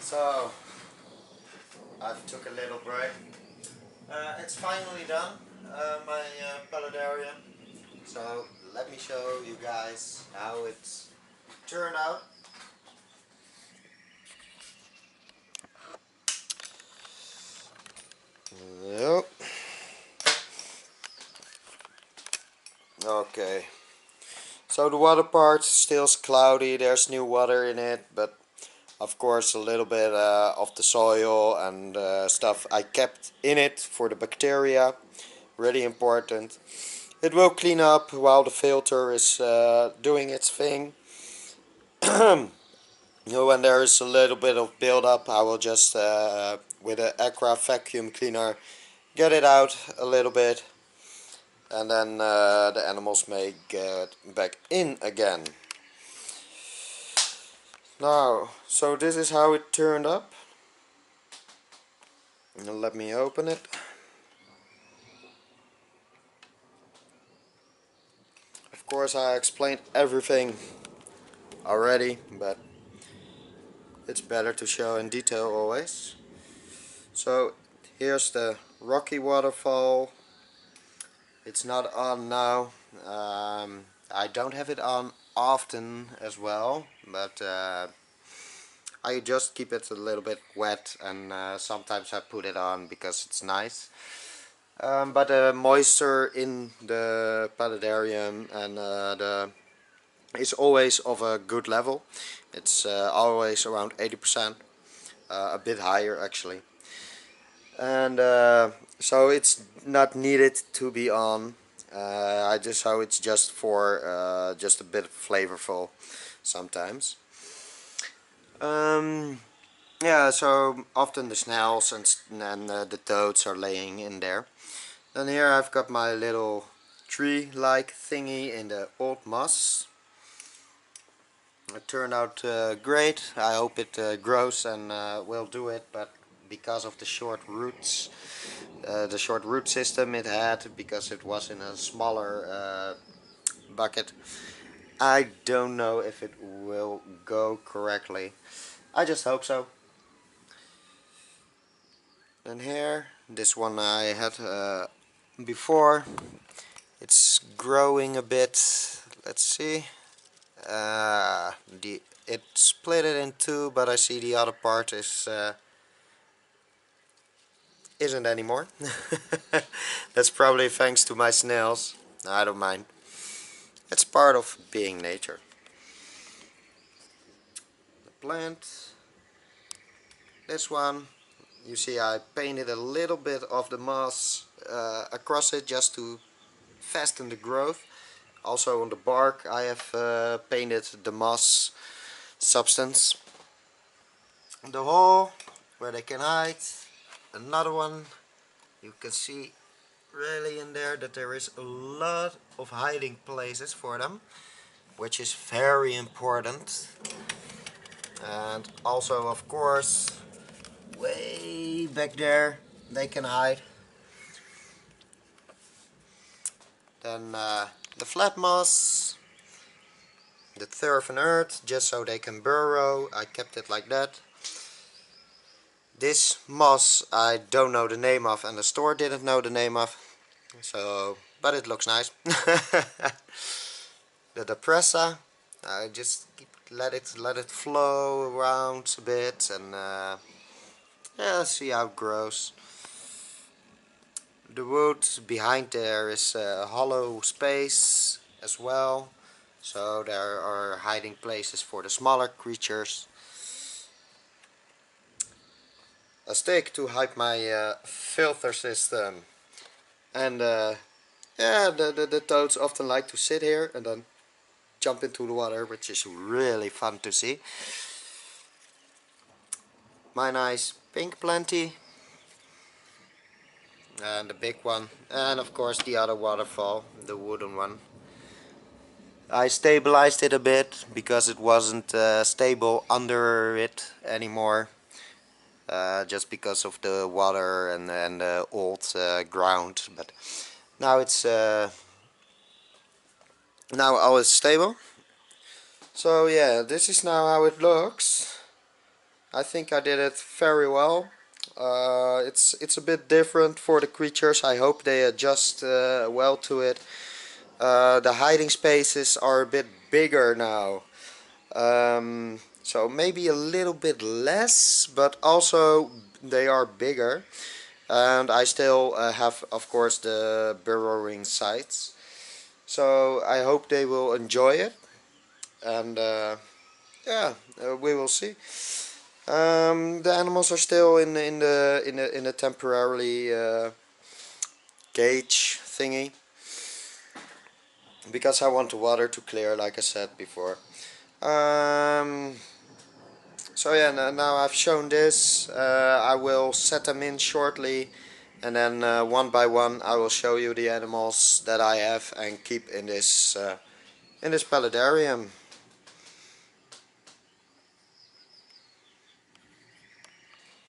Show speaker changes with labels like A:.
A: So I've took a little break. It's finally done, my paludarium. So let me show you guys how it's turned out. Yep. Okay. So the water part still is cloudy. There's new water in it, but of course a little bit of the soil and stuff I kept in it for the bacteria. Really important. It will clean up while the filter is doing its thing. When there is a little bit of buildup, I will just with an Aqua vacuum cleaner get it out a little bit, and then the animals may get back in again. Now, so this is how it turned up. Now let me open it. Of course I explained everything already, but it's better to show in detail always. So here's the rocky waterfall. It's not on now. I don't have it on often as well, but I just keep it a little bit wet, and sometimes I put it on because it's nice. But the moisture in the paludarium and is always of a good level. It's always around 80%, a bit higher actually. And so it's not needed to be on. So it's just for just a bit flavorful sometimes. Yeah, so often the snails and the toads are laying in there. Then here I've got my little tree-like thingy in the old moss. It turned out great. I hope it grows and will do it, but because of the short roots, the short root system it had, because it was in a smaller bucket, I don't know if it will go correctly. I just hope so. And here, this one I had before. It's growing a bit. Let's see. It split it in two, but I see the other part isn't anymore. That's probably thanks to my snails. I don't mind. It's part of being nature. The plant. This one, you see I painted a little bit of the moss across it just to fasten the growth. Also on the bark I have painted the moss substance. The hole where they can hide. Another one. You can see really in there that there is a lot of hiding places for them, which is very important. And also of course way back there they can hide. Then the flat moss, the turf and earth, just so they can burrow. I kept it like that. This moss I don't know the name of, and the store didn't know the name of, so but it looks nice. The depressa, I just let it flow around a bit, and yeah, see how it grows. The wood behind there is a hollow space as well, so there are hiding places for the smaller creatures. A stick to hide my filter system, and yeah, the toads often like to sit here and then jump into the water, which is really fun to see. My nice pink plenty, and the big one, and of course the other waterfall, the wooden one. I stabilized it a bit because it wasn't stable under it anymore, just because of the water and the old ground. But now it's now all is stable. So yeah, this is now how it looks. I think I did it very well. It's a bit different for the creatures. I hope they adjust well to it. The hiding spaces are a bit bigger now. So maybe a little bit less, but also they are bigger. And I still have, of course, the burrowing sites. So I hope they will enjoy it. And yeah, we will see. The animals are still in the temporarily cage thingy because I want the water to clear, like I said before. Um, so yeah, now I've shown this. I will set them in shortly, and then one by one I will show you the animals that I have and keep in this paludarium.